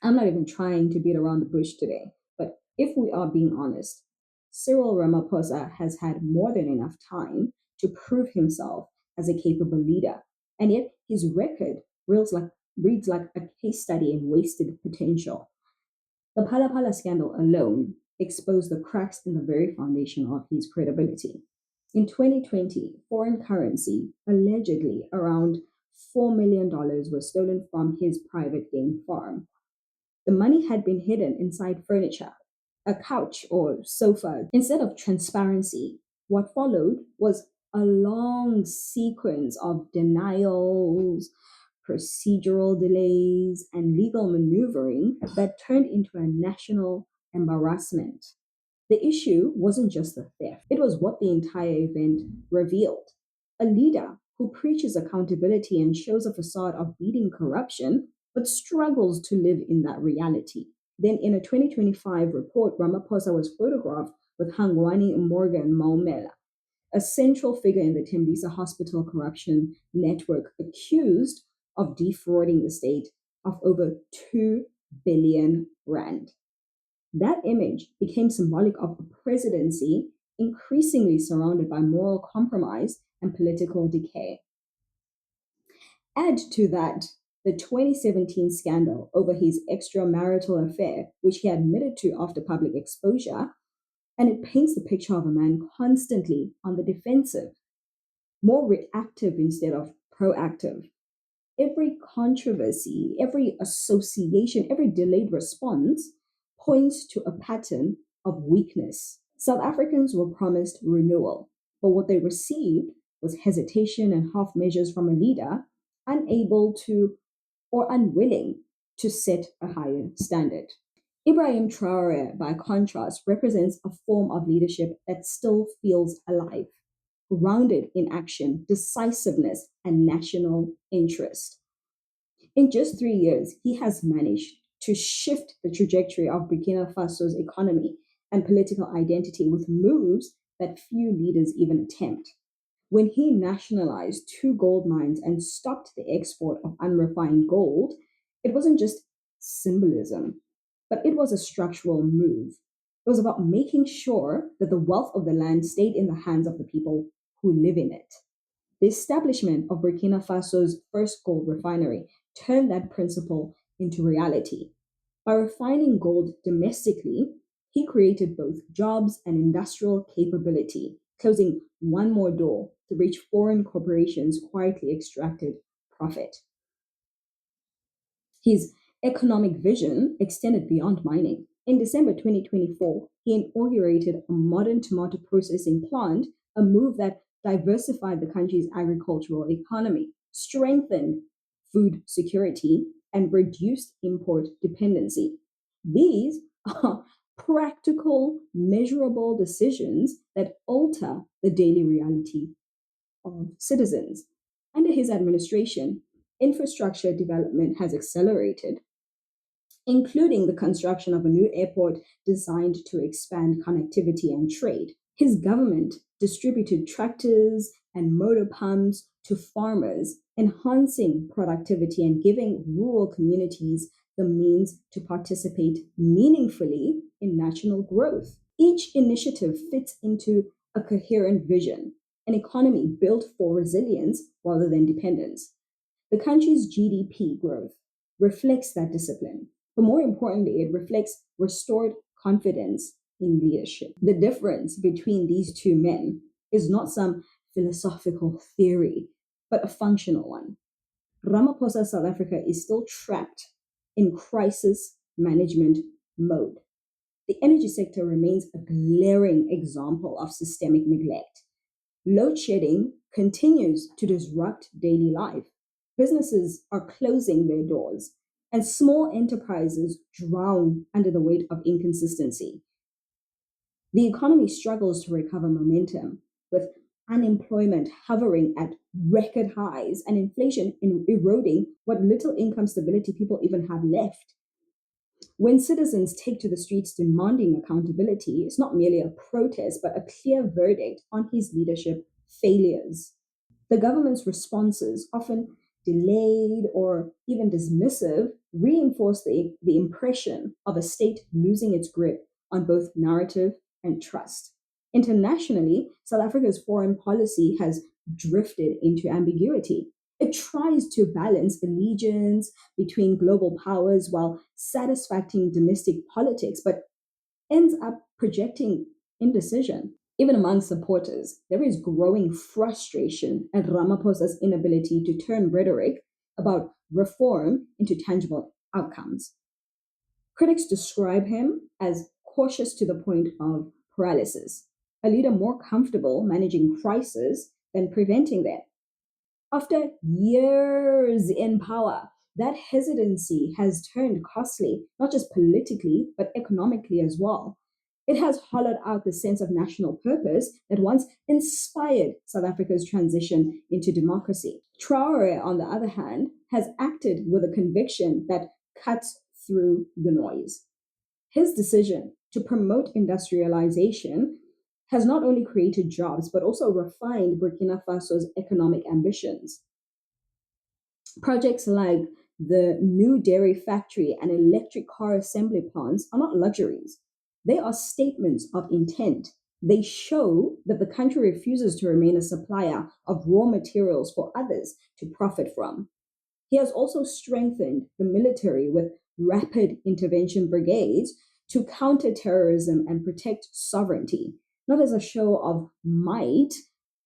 I'm not even trying to beat around the bush today, but if we are being honest, Cyril Ramaphosa has had more than enough time to prove himself as a capable leader, and yet his record reads like a case study in wasted potential. The Pala Pala scandal alone exposed the cracks in the very foundation of his credibility. In 2020, foreign currency, allegedly around $4 million, was stolen from his private game farm. The money had been hidden inside furniture, a couch or sofa. Instead of transparency, what followed was a long sequence of denials, procedural delays, and legal maneuvering that turned into a national embarrassment. The issue wasn't just the theft, it was what the entire event revealed. A leader who preaches accountability and shows a facade of beating corruption, but struggles to live in that reality. Then, in a 2025 report, Ramaphosa was photographed with Hangwani Morgan Maumela, a central figure in the Tembisa hospital corruption network, accused of defrauding the state of over 2 billion rand. That image became symbolic of a presidency increasingly surrounded by moral compromise and political decay. Add to that the 2017 scandal over his extramarital affair, which he admitted to after public exposure, and it paints the picture of a man constantly on the defensive, more reactive instead of proactive. Every controversy, every association, every delayed response points to a pattern of weakness. South Africans were promised renewal, but what they received was hesitation and half measures from a leader unable to or unwilling to set a higher standard. Ibrahim Traoré, by contrast, represents a form of leadership that still feels alive, grounded in action, decisiveness, and national interest. In just 3 years, he has managed to shift the trajectory of Burkina Faso's economy and political identity with moves that few leaders even attempt. When he nationalized two gold mines and stopped the export of unrefined gold, it wasn't just symbolism, but it was a structural move. It was about making sure that the wealth of the land stayed in the hands of the people who live in it. The establishment of Burkina Faso's first gold refinery turned that principle into reality. By refining gold domestically, he created both jobs and industrial capability, closing one more door to reach foreign corporations quietly extracted profit. His economic vision extended beyond mining. In December 2024, he inaugurated a modern tomato processing plant, a move that diversified the country's agricultural economy, strengthened food security, and reduced import dependency. These are practical, measurable decisions that alter the daily reality of citizens. Under his administration, infrastructure development has accelerated, including the construction of a new airport designed to expand connectivity and trade. His government distributed tractors and motor pumps to farmers, enhancing productivity and giving rural communities the means to participate meaningfully in national growth. Each initiative fits into a coherent vision, an economy built for resilience rather than dependence. The country's GDP growth reflects that discipline, but more importantly, it reflects restored confidence in leadership. The difference between these two men is not some philosophical theory, but a functional one. Ramaphosa South Africa is still trapped in crisis management mode. The energy sector remains a glaring example of systemic neglect. Load shedding continues to disrupt daily life. Businesses are closing their doors, and small enterprises drown under the weight of inconsistency. The economy struggles to recover momentum, with unemployment hovering at record highs and inflation eroding what little income stability people even have left. When citizens take to the streets demanding accountability, it's not merely a protest, but a clear verdict on his leadership failures. The government's responses, often delayed or even dismissive, reinforced the impression of a state losing its grip on both narrative and trust. Internationally, South Africa's foreign policy has drifted into ambiguity. It tries to balance allegiance between global powers while satisfying domestic politics, but ends up projecting indecision. Even among supporters, there is growing frustration at Ramaphosa's inability to turn rhetoric about reform into tangible outcomes. Critics describe him as cautious to the point of paralysis, a leader more comfortable managing crisis than preventing them. After years in power, that hesitancy has turned costly, not just politically, but economically as well. It has hollowed out the sense of national purpose that once inspired South Africa's transition into democracy. Traoré, on the other hand, has acted with a conviction that cuts through the noise. His decision to promote industrialization has not only created jobs, but also refined Burkina Faso's economic ambitions. Projects like the new dairy factory and electric car assembly plants are not luxuries. They are statements of intent. They show that the country refuses to remain a supplier of raw materials for others to profit from. He has also strengthened the military with rapid intervention brigades to counter terrorism and protect sovereignty, not as a show of might,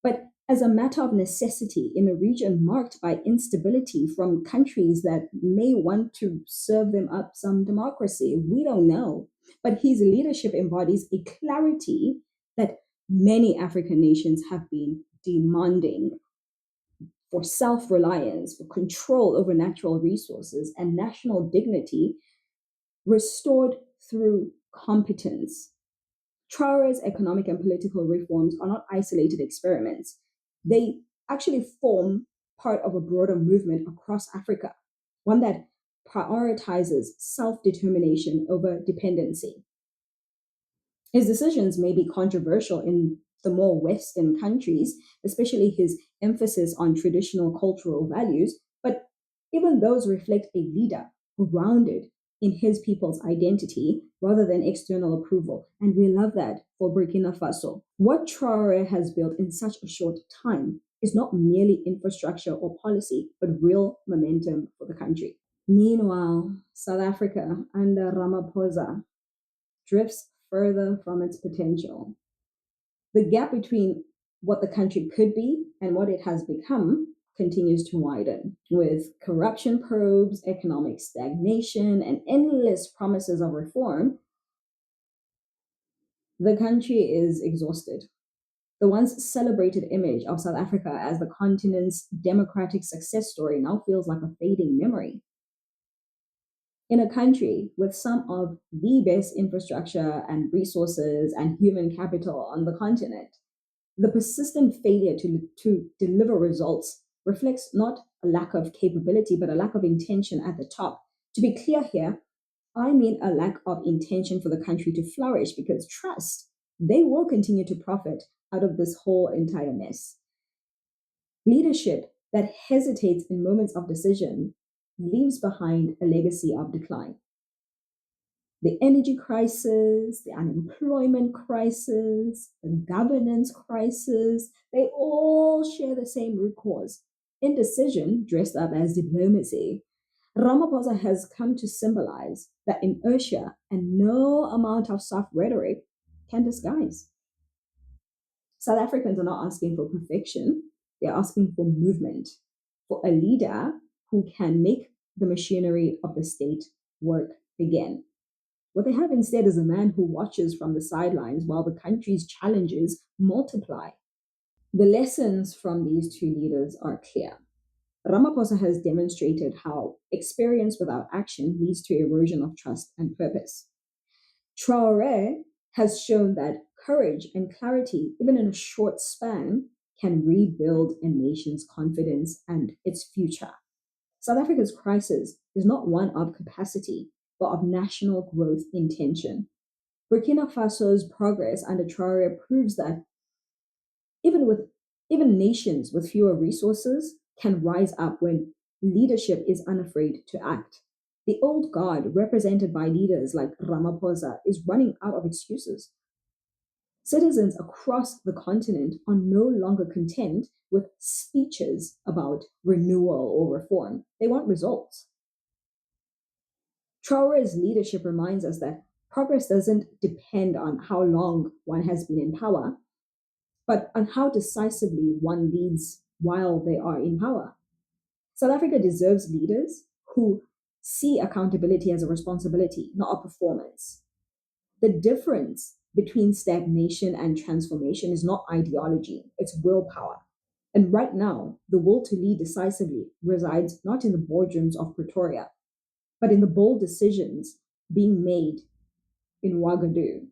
but as a matter of necessity in a region marked by instability from countries that may want to serve them up some democracy. We don't know. But his leadership embodies a clarity that many African nations have been demanding for self reliance, for control over natural resources, and national dignity restored through competence. Traore's economic and political reforms are not isolated experiments. They actually form part of a broader movement across Africa, one that prioritizes self determination over dependency. His decisions may be controversial in the more Western countries, especially his emphasis on traditional cultural values, but even those reflect a leader grounded in his people's identity rather than external approval. And we love that for Burkina Faso. What Traoré has built in such a short time is not merely infrastructure or policy, but real momentum for the country. Meanwhile, South Africa under Ramaphosa drifts further from its potential. The gap between what the country could be and what it has become continues to widen. With corruption probes, economic stagnation, and endless promises of reform, the country is exhausted. The once celebrated image of South Africa as the continent's democratic success story now feels like a fading memory. In a country with some of the best infrastructure and resources and human capital on the continent, the persistent failure to deliver results reflects not a lack of capability, but a lack of intention at the top. To be clear here, I mean a lack of intention for the country to flourish because trust, they will continue to profit out of this whole entire mess. Leadership that hesitates in moments of decision leaves behind a legacy of decline. The energy crisis, the unemployment crisis, the governance crisis, they all share the same root cause: indecision dressed up as diplomacy. Ramaphosa has come to symbolize that inertia and no amount of soft rhetoric can disguise. South Africans are not asking for perfection, they're asking for movement, for a leader who can make the machinery of the state work again. What they have instead is a man who watches from the sidelines while the country's challenges multiply. The lessons from these two leaders are clear. Ramaphosa has demonstrated how experience without action leads to erosion of trust and purpose. Traoré has shown that courage and clarity, even in a short span, can rebuild a nation's confidence and its future. South Africa's crisis is not one of capacity, but of national growth intention. Burkina Faso's progress under Traoré proves that even with even nations with fewer resources can rise up when leadership is unafraid to act. The old guard, represented by leaders like Ramaphosa, is running out of excuses. Citizens across the continent are no longer content with speeches about renewal or reform. They want results. Traoré's leadership reminds us that progress doesn't depend on how long one has been in power, but on how decisively one leads while they are in power. South Africa deserves leaders who see accountability as a responsibility, not a performance. The difference between stagnation and transformation is not ideology, it's willpower. And right now, the will to lead decisively resides not in the boardrooms of Pretoria, but in the bold decisions being made in Ouagadougou.